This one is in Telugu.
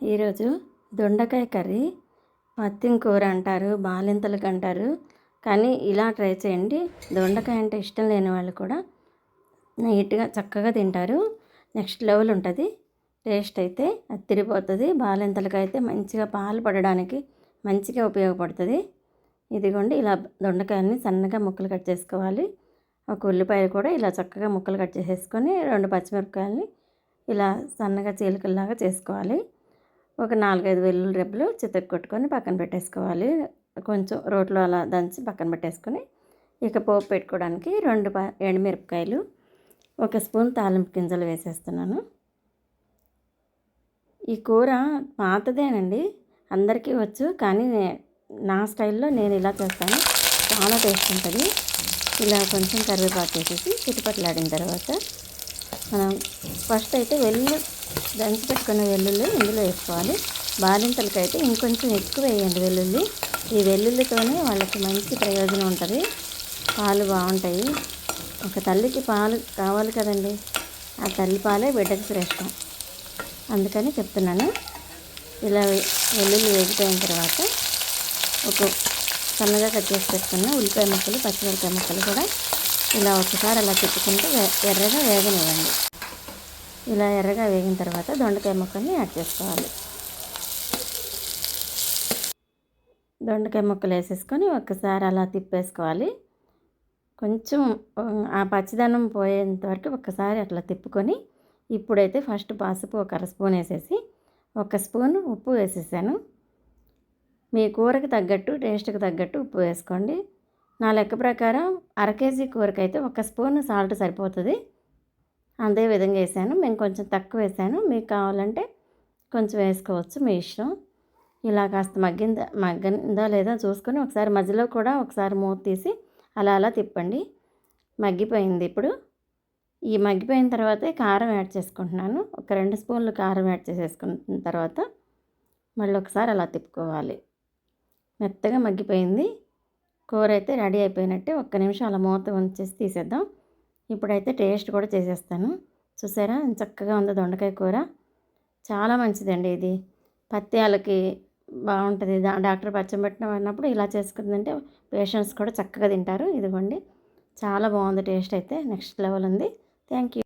ఈరోజు దొండకాయ కర్రీ పత్తిం కూర అంటారు, బాలింతలకు అంటారు. కానీ ఇలా ట్రై చేయండి. దొండకాయ అంటే ఇష్టం లేని వాళ్ళు కూడా నీట్గా చక్కగా తింటారు. నెక్స్ట్ లెవెల్ ఉంటుంది టేస్ట్ అయితే అత్తిరిపోతుంది. బాలింతలకు అయితే మంచిగా పాలు పడడానికి మంచిగా ఉపయోగపడుతుంది. ఇదిగోండి, ఇలా దొండకాయల్ని సన్నగా ముక్కలు కట్ చేసుకోవాలి. ఒక ఉల్లిపాయ కూడా ఇలా చక్కగా ముక్కలు కట్ చేసేసుకొని 2 పచ్చిమిరపకాయలని ఇలా సన్నగా చీలికల్లాగా చేసుకోవాలి. ఒక 4-5 వెల్లుల్లి రెబ్బలు చితక్కొట్టుకొని పక్కన పెట్టేసుకోవాలి. కొంచెం రోట్లో అలా దంచి పక్కన పెట్టేసుకొని, ఇక పోపు పెట్టుకోవడానికి 2 ఎండుమిరపకాయలు, 1 స్పూన్ తాలింపు గింజలు వేసేస్తున్నాను. ఈ కూర పాతదేనండి, అందరికీ వచ్చు. కానీ నా స్టైల్లో నేను ఇలా చేస్తాను, చాలా టేస్ట్ ఉంటుంది. ఇలా కొంచెం కరివేపాకు వేసేసి చిటిపట్లాడిన తర్వాత మనం ఫస్ట్ అయితే దంచి పెట్టుకున్న వెల్లుల్లి ఇందులో వేసుకోవాలి. బాలింతలకైతే ఇంకొంచెం ఎక్కువ వేయండి వెల్లుల్లి. ఈ వెల్లుల్లితోనే వాళ్ళకి మంచి ప్రయోజనం ఉంటుంది, పాలు బాగుంటాయి. ఒక తల్లికి పాలు కావాలి కదండి, ఆ తల్లి పాలే బిడ్డకి శ్రేష్టం, అందుకని చెప్తున్నాను. ఇలా వెల్లుల్లి వేగిపోయిన తర్వాత ఒక సన్నగా కట్ చేసి పెట్టుకున్న ఉల్లిపాయ ముక్కలు, పచ్చిమిరపకాయ ముక్కలు కూడా ఇలా ఒకసారి అలా తిప్పుకుంటూ ఎర్రగా వేగనివ్వండి. ఇలా ఎర్రగా వేగిన తర్వాత దొండకాయ ముక్కల్ని యాడ్ చేసుకోవాలి. దొండకాయ ముక్కలు వేసేసుకొని ఒక్కసారి అలా తిప్పేసుకోవాలి. కొంచెం ఆ పచ్చిదనం పోయేంత వరకు ఒక్కసారి అట్లా తిప్పుకొని, ఇప్పుడైతే ఫస్ట్ పసుపు 1 అర స్పూన్ వేసేసి 1 స్పూన్ ఉప్పు వేసేసాను. మీ కూరకు తగ్గట్టు, టేస్ట్కి తగ్గట్టు ఉప్పు వేసుకోండి. నా లెక్క ప్రకారం అర కేజీ కూరకైతే 1 స్పూన్ సాల్ట్ సరిపోతుంది. అదే విధంగా వేసాను. మేము కొంచెం తక్కువ వేసాను, మీకు కావాలంటే కొంచెం వేసుకోవచ్చు, మీ ఇష్టం. ఇలా కాస్త మగ్గిందా లేదా చూసుకొని ఒకసారి మధ్యలో కూడా ఒకసారి మూత తీసి అలా అలా తిప్పండి. మగ్గిపోయింది. ఇప్పుడు ఈ మగ్గిపోయిన తర్వాతే కారం యాడ్ చేసుకుంటున్నాను. ఒక 2 స్పూన్లు కారం యాడ్ చేసేసుకున్న తర్వాత మళ్ళీ ఒకసారి అలా తిప్పుకోవాలి. మెత్తగా మగ్గిపోయింది. కూర అయితే రెడీ అయిపోయినట్టే. 1 నిమిషం అలా మూత ఉంచేసి తీసేద్దాం. ఇప్పుడైతే టేస్ట్ కూడా చేసేస్తాను. చూసారా చక్కగా ఉందో దొండకాయ కూర. చాలా మంచిదండి ఇది, పత్యాలకి బాగుంటుంది. డాక్టర్ పచ్చం పెట్టినప్పుడు ఇలా చేసుకుందంటే పేషెంట్స్ కూడా చక్కగా తింటారు. ఇదిగోండి, చాలా బాగుంది టేస్ట్ అయితే, నెక్స్ట్ లెవెల్ ఉంది. Thank you.